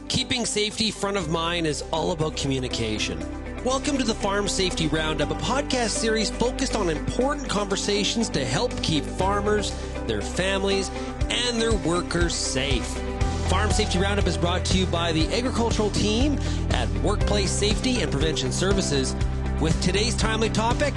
Keeping safety front of mind is all about communication. Welcome to the Farm Safety Roundup, a podcast series focused on important conversations to help keep farmers, their families, and their workers safe. Farm Safety Roundup is brought to you by the agricultural team at Workplace Safety and Prevention Services. With today's timely topic,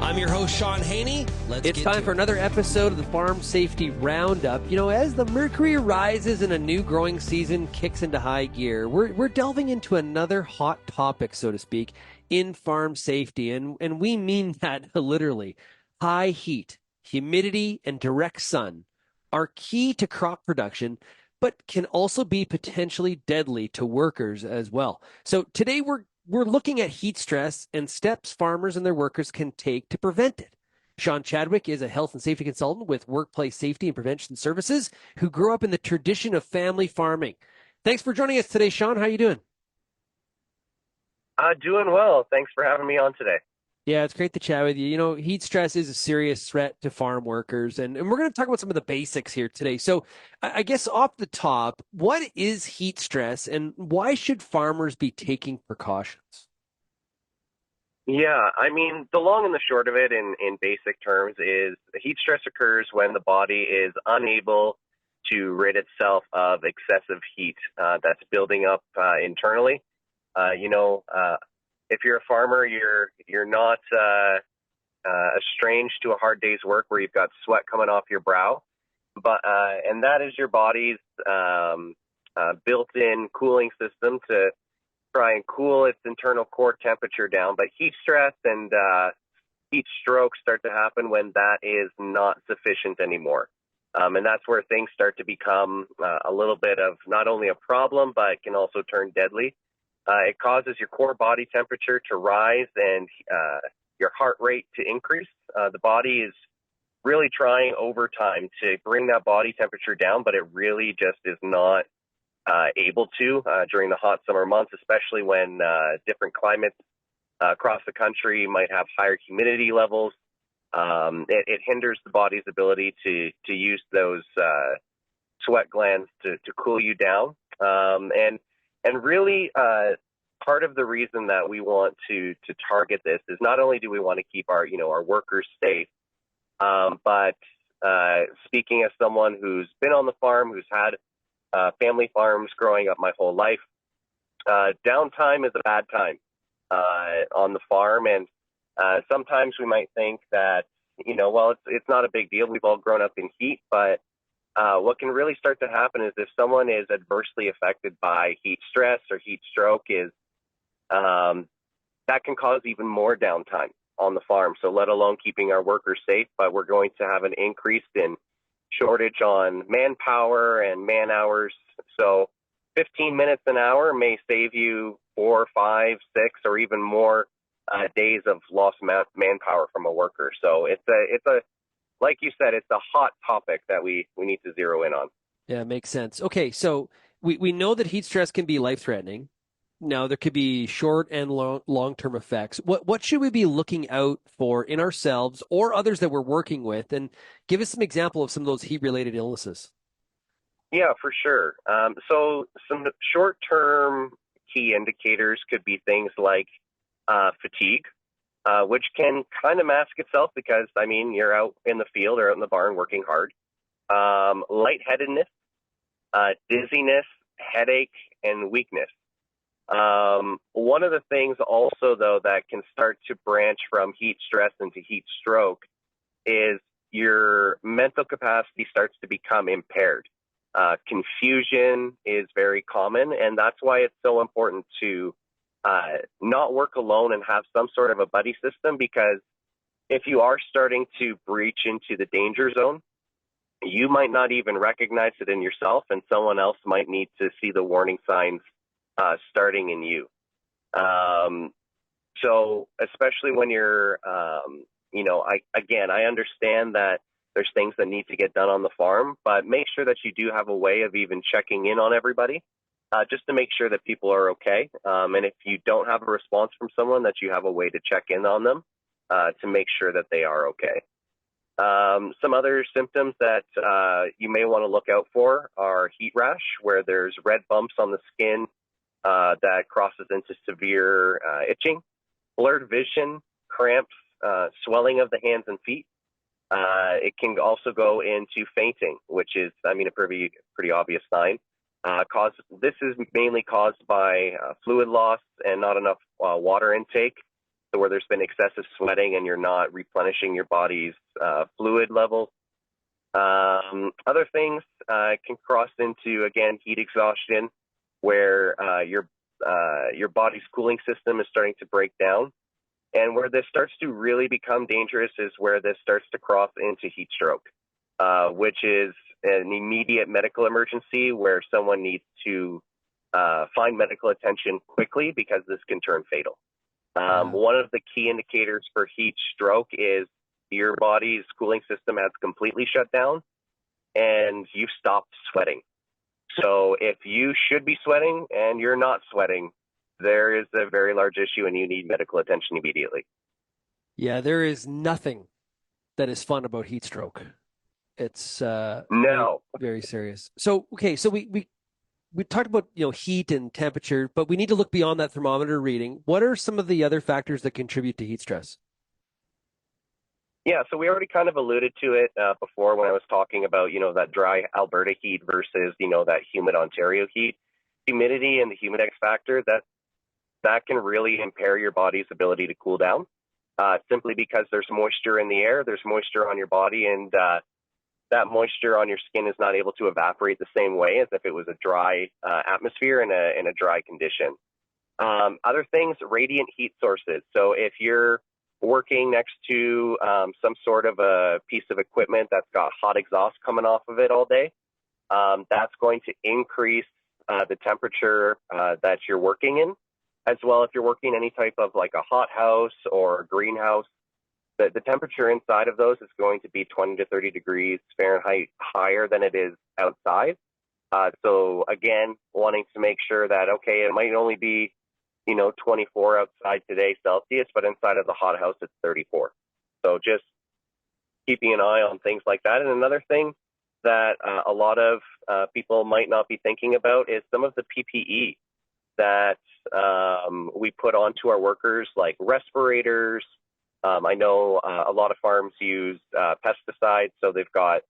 I'm your host, Sean Haney. It's time for another episode of the Farm Safety Roundup. You know, as the mercury rises and a new growing season kicks into high gear, we're delving into another hot topic, so to speak, in farm safety. And we mean that literally. High heat, humidity, and direct sun are key to crop production, but can also be potentially deadly to workers as well. So today we're looking at heat stress and steps farmers and their workers can take to prevent it. Sean Chadwick is a health and safety consultant with Workplace Safety and Prevention Services who grew up in the tradition of family farming. Thanks for joining us today, Sean. How are you doing? Doing well. Thanks for having me on today. Yeah, it's great to chat with you. You know, heat stress is a serious threat to farm workers, and we're going to talk about some of the basics here today. So I guess off the top, what is heat stress, and why should farmers be taking precautions? Yeah, I mean, the long and the short of it in basic terms is heat stress occurs when the body is unable to rid itself of excessive heat that's building up internally. If you're a farmer, you're not estranged to a hard day's work where you've got sweat coming off your brow, and that is your body's built-in cooling system to try and cool its internal core temperature down. But heat stress and heat strokes start to happen when that is not sufficient anymore, and that's where things start to become a little bit of not only a problem, but can also turn deadly. It causes your core body temperature to rise and your heart rate to increase. The body is really trying over time to bring that body temperature down, but it really just is not able to during the hot summer months, especially when different climates across the country might have higher humidity levels. It hinders the body's ability to use those sweat glands to cool you down. And really, part of the reason that we want to target this is not only do we want to keep our workers safe, but speaking as someone who's been on the farm, who's had family farms growing up my whole life, downtime is a bad time on the farm. And sometimes we might think that, it's not a big deal. We've all grown up in heat, but what can really start to happen is if someone is adversely affected by heat stress or heat stroke is that can cause even more downtime on the farm. So let alone keeping our workers safe, but we're going to have an increase in shortage on manpower and man hours. So 15 minutes an hour may save you 4, 5, 6, or even more days of lost manpower from a worker. So it's a like you said, it's a hot topic that we need to zero in on. Yeah, makes sense. Okay, so we know that heat stress can be life-threatening. Now, there could be short and long-term effects. What should we be looking out for in ourselves or others that we're working with? And give us some example of some of those heat-related illnesses. Yeah, for sure. So some short-term key indicators could be things like fatigue. Which can kind of mask itself because, you're out in the field or out in the barn working hard. Lightheadedness, dizziness, headache, and weakness. One of the things also, though, that can start to branch from heat stress into heat stroke is your mental capacity starts to become impaired. Confusion is very common, and that's why it's so important to not work alone and have some sort of a buddy system, because if you are starting to breach into the danger zone, you might not even recognize it in yourself, and someone else might need to see the warning signs starting in you. So especially when you're, I understand that there's things that need to get done on the farm, but make sure that you do have a way of even checking in on everybody. Just to make sure that people are okay. And if you don't have a response from someone, that you have a way to check in on them to make sure that they are okay. Some other symptoms that you may want to look out for are heat rash, where there's red bumps on the skin that crosses into severe itching, blurred vision, cramps, swelling of the hands and feet. It can also go into fainting, which is, I mean, a pretty obvious sign. This is mainly caused by fluid loss and not enough water intake, so where there's been excessive sweating and you're not replenishing your body's fluid levels. Other things can cross into, again, heat exhaustion, where your body's cooling system is starting to break down. And where this starts to really become dangerous is where this starts to cross into heat stroke, which is an immediate medical emergency where someone needs to find medical attention quickly because this can turn fatal. One of the key indicators for heat stroke is your body's cooling system has completely shut down and you've stopped sweating. So if you should be sweating and you're not sweating, there is a very large issue and you need medical attention immediately. Yeah, there is nothing that is fun about heat stroke. It's No. very, very serious. So, okay, so we talked about, heat and temperature, but we need to look beyond that thermometer reading. What are some of the other factors that contribute to heat stress? Yeah, so we already kind of alluded to it before when I was talking about, that dry Alberta heat versus, that humid Ontario heat. Humidity and the humidex factor, that can really impair your body's ability to cool down, simply because there's moisture in the air, there's moisture on your body, and that moisture on your skin is not able to evaporate the same way as if it was a dry atmosphere in a dry condition. Other things, radiant heat sources. So if you're working next to some sort of a piece of equipment that's got hot exhaust coming off of it all day, that's going to increase the temperature that you're working in. As well, if you're working any type of like a hot house or a greenhouse, the temperature inside of those is going to be 20 to 30 degrees Fahrenheit higher than it is outside. So again, wanting to make sure that, okay, it might only be, 24 outside today Celsius, but inside of the hot house, it's 34. So just keeping an eye on things like that. And another thing that a lot of people might not be thinking about is some of the PPE that we put onto our workers, like respirators. I know a lot of farms use pesticides, so they've got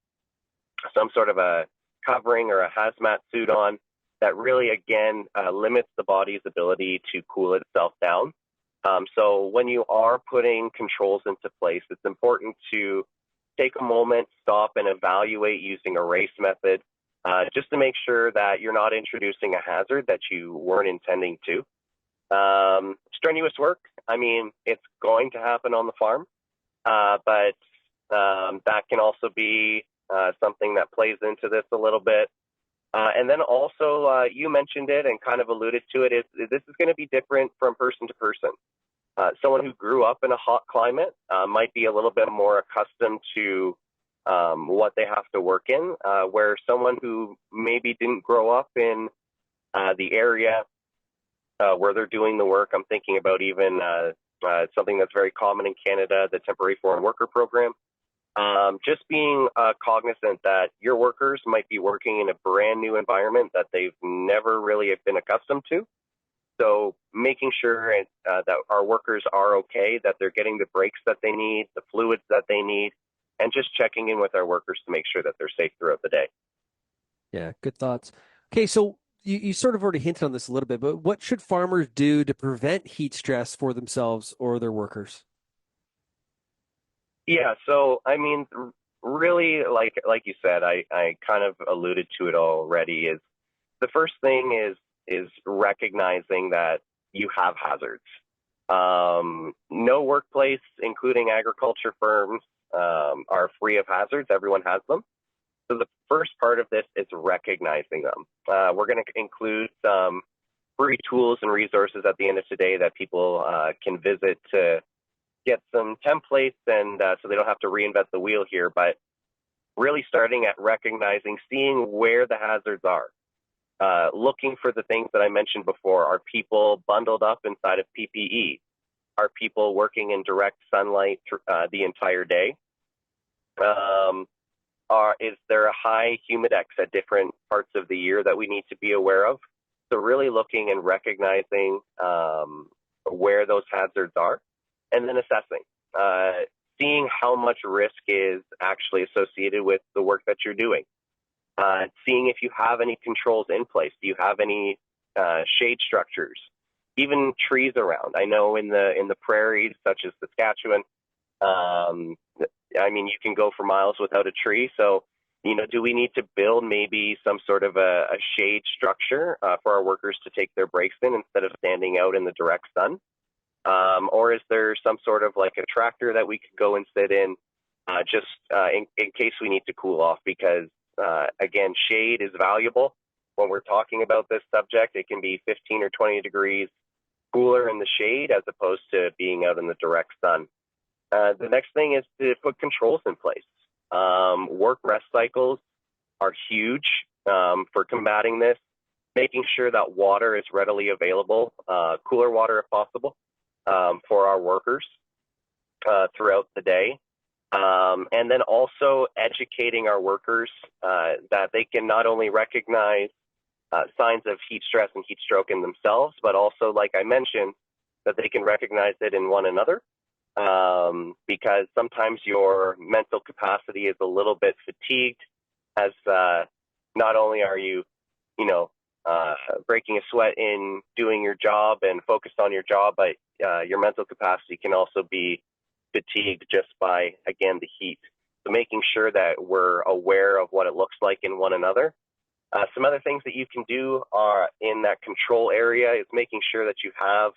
some sort of a covering or a hazmat suit on that really, again, limits the body's ability to cool itself down. So when you are putting controls into place, it's important to take a moment, stop, and evaluate using a RACE method, just to make sure that you're not introducing a hazard that you weren't intending to. Strenuous work, I mean, it's going to happen on the farm, but that can also be something that plays into this a little bit. And then also, you mentioned it and kind of alluded to it, is this is going to be different from person to person. Someone who grew up in a hot climate might be a little bit more accustomed to what they have to work in, where someone who maybe didn't grow up in the area where they're doing the work, I'm thinking about even something that's very common in Canada, the Temporary Foreign Worker Program. Just being cognizant that your workers might be working in a brand new environment that they've never really been accustomed to. So making sure that our workers are okay, that they're getting the breaks that they need, the fluids that they need, and just checking in with our workers to make sure that they're safe throughout the day. Yeah, good thoughts. Okay, so you sort of already hinted on this a little bit, but what should farmers do to prevent heat stress for themselves or their workers? Yeah, so I mean, really, like you said, I kind of alluded to it already. Is the first thing is recognizing that you have hazards. No workplace, including agriculture firms, are free of hazards. Everyone has them. So the first part of this is recognizing them. We're going to include some free tools and resources at the end of today that people can visit to get some templates, and so they don't have to reinvent the wheel here, but really starting at recognizing, seeing where the hazards are. Looking for the things that I mentioned before. Are people bundled up inside of PPE? Are people working in direct sunlight the entire day? Is there a high humidex at different parts of the year that we need to be aware of? So really looking and recognizing where those hazards are, and then assessing, seeing how much risk is actually associated with the work that you're doing. Seeing if you have any controls in place. Do you have any shade structures? Even trees around. I know in the prairies, such as Saskatchewan, you can go for miles without a tree. So, do we need to build maybe some sort of a shade structure for our workers to take their breaks in instead of standing out in the direct sun? Or is there some sort of like a tractor that we could go and sit in in case we need to cool off? Because, again, shade is valuable. When we're talking about this subject, it can be 15 or 20 degrees cooler in the shade as opposed to being out in the direct sun. The next thing is to put controls in place. Work rest cycles are huge for combating this, making sure that water is readily available, cooler water if possible, for our workers throughout the day. And then also educating our workers that they can not only recognize signs of heat stress and heat stroke in themselves, but also, like I mentioned, that they can recognize it in one another. Because sometimes your mental capacity is a little bit fatigued, as not only are you, breaking a sweat in doing your job and focused on your job, but your mental capacity can also be fatigued just by, again, the heat. So making sure that we're aware of what it looks like in one another. Some other things that you can do are in that control area is making sure that you have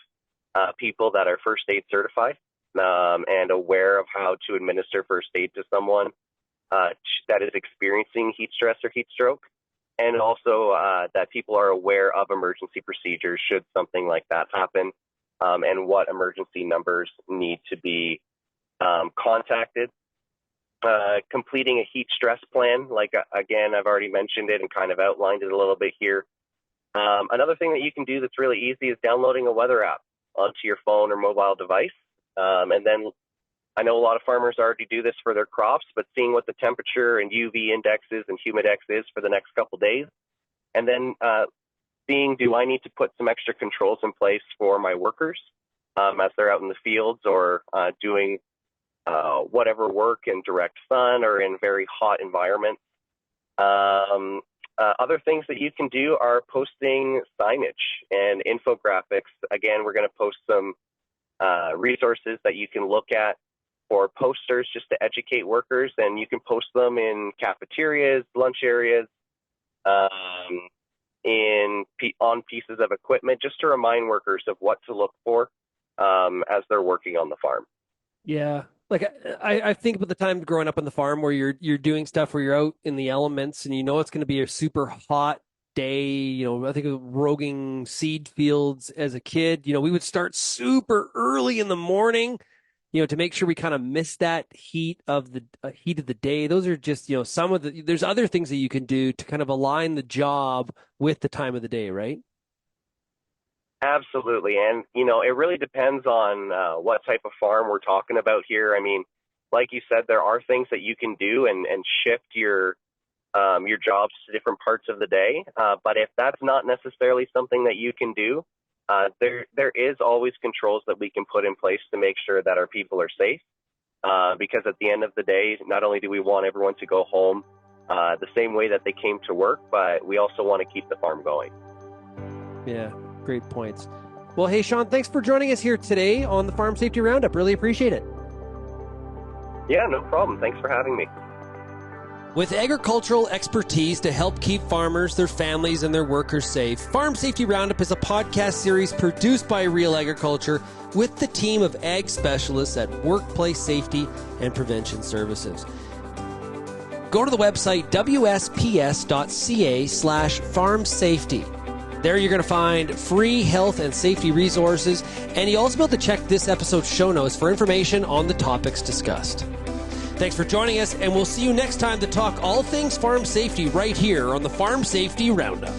people that are first aid certified. And aware of how to administer first aid to someone that is experiencing heat stress or heat stroke, and also that people are aware of emergency procedures should something like that happen, and what emergency numbers need to be contacted. Completing a heat stress plan, again, I've already mentioned it and kind of outlined it a little bit here. Another thing that you can do that's really easy is downloading a weather app onto your phone or mobile device. And then I know a lot of farmers already do this for their crops, but seeing what the temperature and UV indexes and humidex is for the next couple days. And then seeing, do I need to put some extra controls in place for my workers as they're out in the fields or doing whatever work in direct sun or in very hot environments. Other things that you can do are posting signage and infographics. Again, we're going to post some resources that you can look at for posters just to educate workers, and you can post them in cafeterias, lunch areas, on pieces of equipment, just to remind workers of what to look for as they're working on the farm. Yeah. I think about the time growing up on the farm where you're doing stuff where you're out in the elements and it's going to be a super hot day. I think of roguing seed fields as a kid. We would start super early in the morning, to make sure we kind of miss that heat of the day. Those are just, some of there's other things that you can do to kind of align the job with the time of the day, right? Absolutely. And, it really depends on what type of farm we're talking about here. I mean, like you said, there are things that you can do and shift your jobs to different parts of the day. But if that's not necessarily something that you can do, there is always controls that we can put in place to make sure that our people are safe. Because at the end of the day, not only do we want everyone to go home the same way that they came to work, but we also want to keep the farm going. Yeah, great points. Well, hey, Sean, thanks for joining us here today on the Farm Safety Roundup. Really appreciate it. Yeah, no problem. Thanks for having me. With agricultural expertise to help keep farmers, their families, and their workers safe, Farm Safety Roundup is a podcast series produced by Real Agriculture with the team of ag specialists at Workplace Safety and Prevention Services. Go to the website wsps.ca/farmsafety. There you're going to find free health and safety resources, and you'll also be able to check this episode's show notes for information on the topics discussed. Thanks for joining us, and we'll see you next time to talk all things farm safety right here on the Farm Safety Roundup.